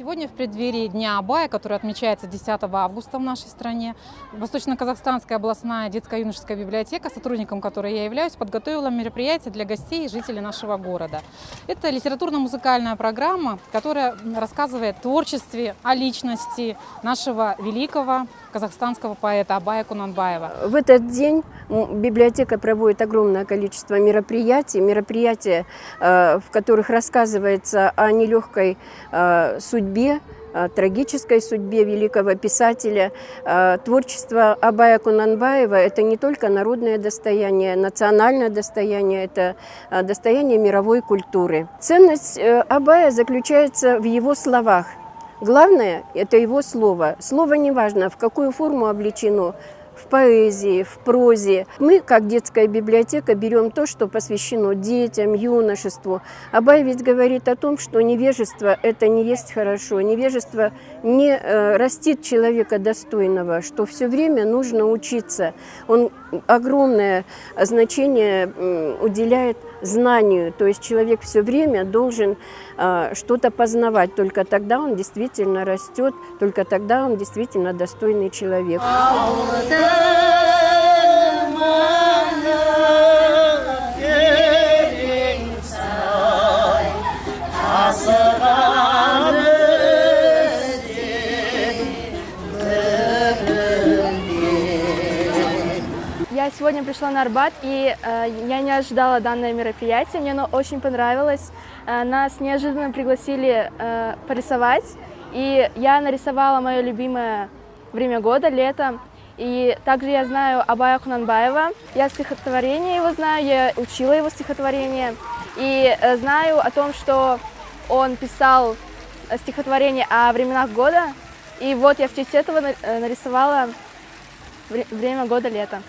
Сегодня в преддверии Дня Абая, который отмечается 10 августа в нашей стране, Восточно-Казахстанская областная детско-юношеская библиотека, сотрудником которой я являюсь, подготовила мероприятие для гостей и жителей нашего города. Это литературно-музыкальная программа, которая рассказывает о творчестве, о личности нашего великого казахстанского поэта Абая Кунанбаева. В этот день библиотека проводит огромное количество мероприятий, в которых рассказывается о нелегкой судьбе, трагической судьбе великого писателя. Творчество Абая Кунанбаева – это не только народное достояние, национальное достояние, это достояние мировой культуры. Ценность Абая заключается в его словах. Главное – это его слово. Слово неважно, в какую форму облечено, в поэзии, в прозе. Мы, как детская библиотека, берем то, что посвящено детям, юношеству. Абай ведь говорит о том, что невежество – это не есть хорошо, невежество не растит человека достойного, что все время нужно учиться. Он огромное значение уделяет знанию, то есть человек все время должен что-то познавать, только тогда он действительно растет, только тогда он действительно достойный человек. Я сегодня пришла на Арбат, и я не ожидала данное мероприятие, мне оно очень понравилось. Нас неожиданно пригласили порисовать, и я нарисовала мое любимое время года, лето. И также я знаю Абая Кунанбаева, я стихотворение его знаю, я учила его стихотворение, и знаю о том, что он писал стихотворение о временах года, и вот я в честь этого нарисовала время года, лето.